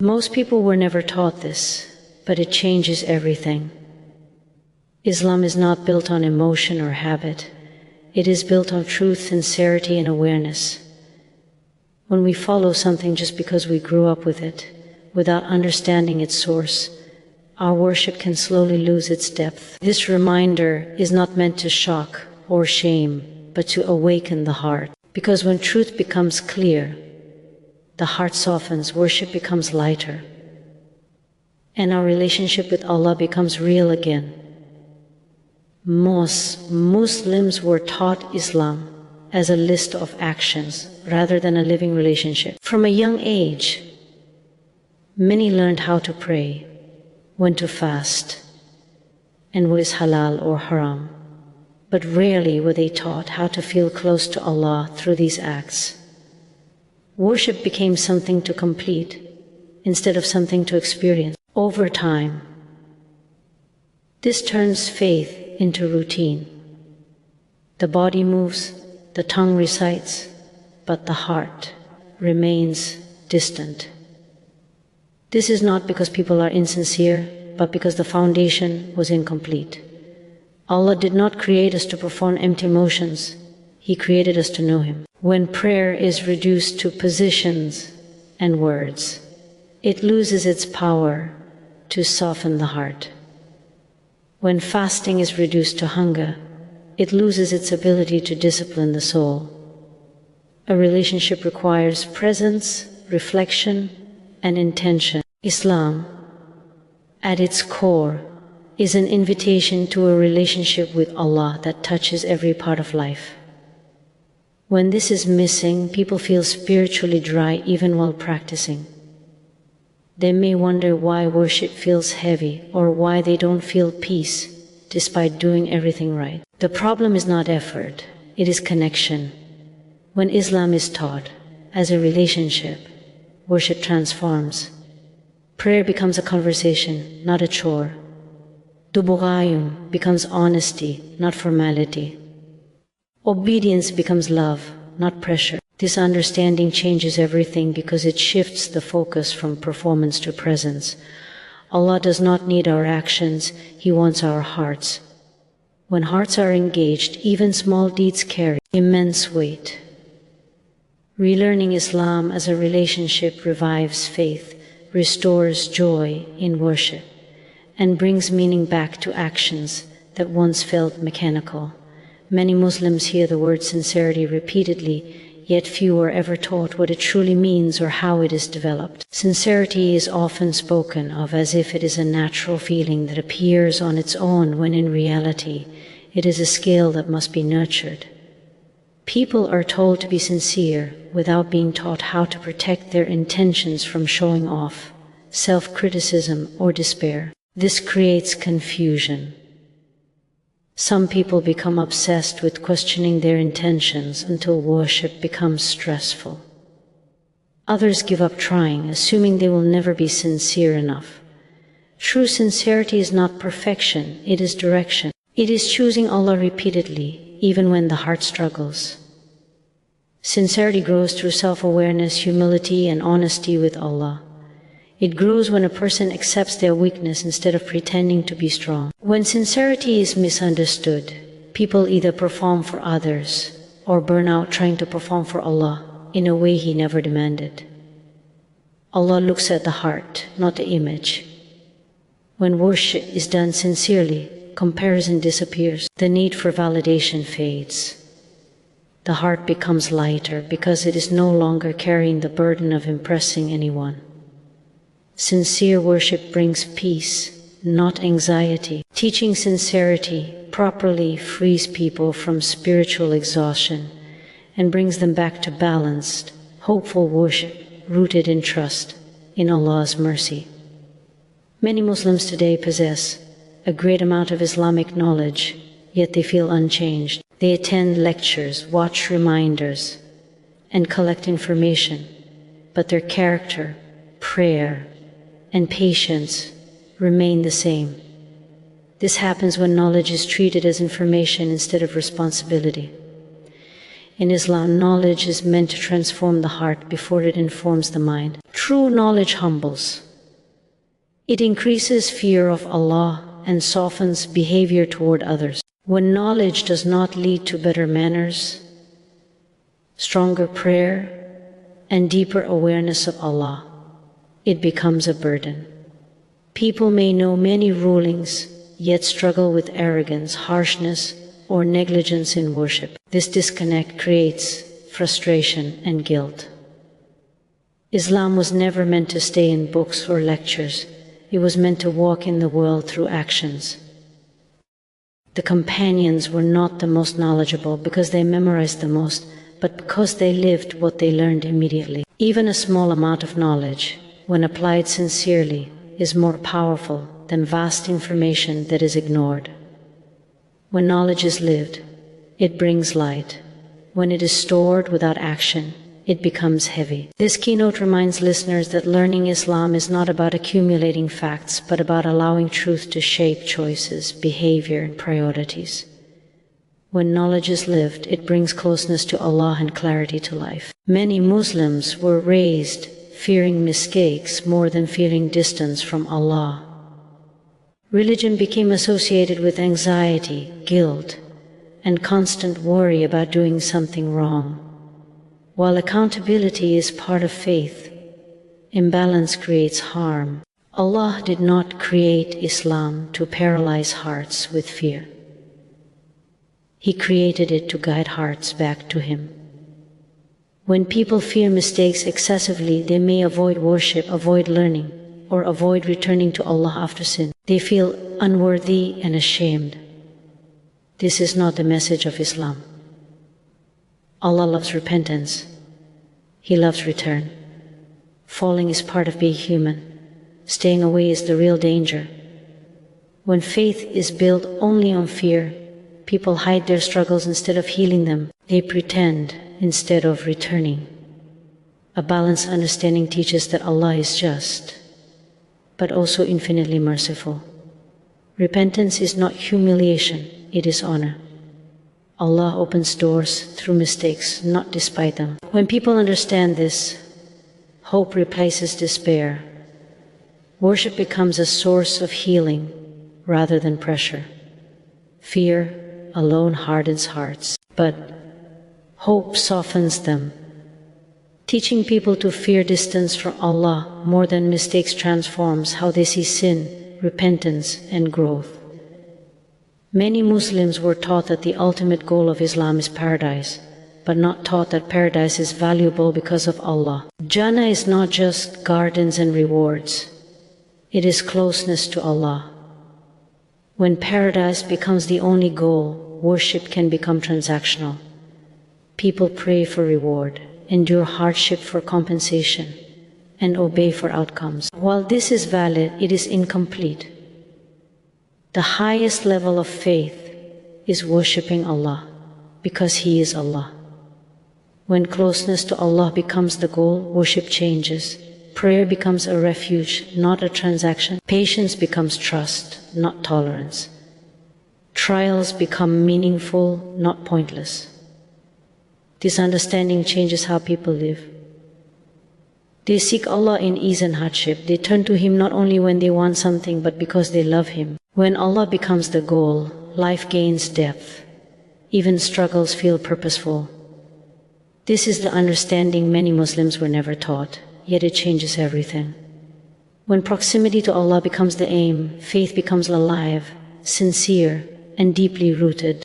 Most people were never taught this, but it changes everything. Islam is not built on emotion or habit. It is built on truth, sincerity, and awareness. When we follow something just because we grew up with it, without understanding its source, our worship can slowly lose its depth. This reminder is not meant to shock or shame, but to awaken the heart. Because when truth becomes clear, the heart softens, worship becomes lighter, and our relationship with Allah becomes real again. Most Muslims were taught Islam as a list of actions rather than a living relationship. From a young age, many learned how to pray, when to fast, and what is halal or haram. But rarely were they taught how to feel close to Allah through these acts. Worship became something to complete instead of something to experience. Over time, this turns faith into routine. The body moves, the tongue recites, but the heart remains distant. This is not because people are insincere, but because the foundation was incomplete. Allah did not create us to perform empty motions. He created us to know Him. When prayer is reduced to positions and words, it loses its power to soften the heart. When fasting is reduced to hunger, it loses its ability to discipline the soul. A relationship requires presence, reflection, and intention. Islam, at its core, is an invitation to a relationship with Allah that touches every part of life. When this is missing, people feel spiritually dry even while practicing. They may wonder why worship feels heavy or why they don't feel peace despite doing everything right. The problem is not effort, it is connection. When Islam is taught as a relationship, worship transforms. Prayer becomes a conversation, not a chore. Dubughayum becomes honesty, not formality. Obedience becomes love, not pressure. This understanding changes everything because it shifts the focus from performance to presence. Allah does not need our actions, He wants our hearts. When hearts are engaged, even small deeds carry immense weight. Relearning Islam as a relationship revives faith, restores joy in worship, and brings meaning back to actions that once felt mechanical. Many Muslims hear the word sincerity repeatedly, yet few are ever taught what it truly means or how it is developed. Sincerity is often spoken of as if it is a natural feeling that appears on its own, when in reality it is a skill that must be nurtured. People are told to be sincere without being taught how to protect their intentions from showing off, self-criticism, or despair. This creates confusion. Some people become obsessed with questioning their intentions until worship becomes stressful. Others give up trying, assuming they will never be sincere enough. True sincerity is not perfection, it is direction. It is choosing Allah repeatedly, even when the heart struggles. Sincerity grows through self-awareness, humility, and honesty with Allah. It grows when a person accepts their weakness instead of pretending to be strong. When sincerity is misunderstood, people either perform for others or burn out trying to perform for Allah in a way He never demanded. Allah looks at the heart, not the image. When worship is done sincerely, comparison disappears. The need for validation fades. The heart becomes lighter because it is no longer carrying the burden of impressing anyone. Sincere worship brings peace, not anxiety. Teaching sincerity properly frees people from spiritual exhaustion and brings them back to balanced, hopeful worship rooted in trust in Allah's mercy. Many Muslims today possess a great amount of Islamic knowledge, yet they feel unchanged. They attend lectures, watch reminders, and collect information, but their character, prayer, and patience remain the same. This happens when knowledge is treated as information instead of responsibility. In Islam, knowledge is meant to transform the heart before it informs the mind. True knowledge humbles. It increases fear of Allah and softens behavior toward others. When knowledge does not lead to better manners, stronger prayer, and deeper awareness of Allah, it becomes a burden. People may know many rulings, yet struggle with arrogance, harshness, or negligence in worship. This disconnect creates frustration and guilt. Islam was never meant to stay in books or lectures. It was meant to walk in the world through actions. The companions were not the most knowledgeable because they memorized the most, but because they lived what they learned immediately. Even a small amount of knowledge, when applied sincerely, is more powerful than vast information that is ignored. When knowledge is lived, it brings light. When it is stored without action, it becomes heavy. This keynote reminds listeners that learning Islam is not about accumulating facts, but about allowing truth to shape choices, behavior, and priorities. When knowledge is lived, it brings closeness to Allah and clarity to life. Many Muslims were raised fearing mistakes more than feeling distance from Allah. Religion became associated with anxiety, guilt, and constant worry about doing something wrong. While accountability is part of faith, imbalance creates harm. Allah did not create Islam to paralyze hearts with fear. He created it to guide hearts back to Him. When people fear mistakes excessively, they may avoid worship, avoid learning, or avoid returning to Allah after sin. They feel unworthy and ashamed. This is not the message of Islam. Allah loves repentance. He loves return. Falling is part of being human. Staying away is the real danger. When faith is built only on fear, people hide their struggles instead of healing them. They pretend instead of returning. A balanced understanding teaches that Allah is just, but also infinitely merciful. Repentance is not humiliation, it is honor. Allah opens doors through mistakes, not despite them. When people understand this, hope replaces despair. Worship becomes a source of healing rather than pressure. Fear alone hardens hearts, but hope softens them. Teaching people to fear distance from Allah more than mistakes transforms how they see sin, repentance, and growth. Many Muslims were taught that the ultimate goal of Islam is paradise, but not taught that paradise is valuable because of Allah. Jannah is not just gardens and rewards. It is closeness to Allah. When paradise becomes the only goal, worship can become transactional. People pray for reward, endure hardship for compensation, and obey for outcomes. While this is valid, it is incomplete. The highest level of faith is worshipping Allah because He is Allah. When closeness to Allah becomes the goal, worship changes. Prayer becomes a refuge, not a transaction. Patience becomes trust, not tolerance. Trials become meaningful, not pointless. This understanding changes how people live. They seek Allah in ease and hardship. They turn to Him not only when they want something, but because they love Him. When Allah becomes the goal, life gains depth. Even struggles feel purposeful. This is the understanding many Muslims were never taught, yet it changes everything. When proximity to Allah becomes the aim, faith becomes alive, sincere, and deeply rooted.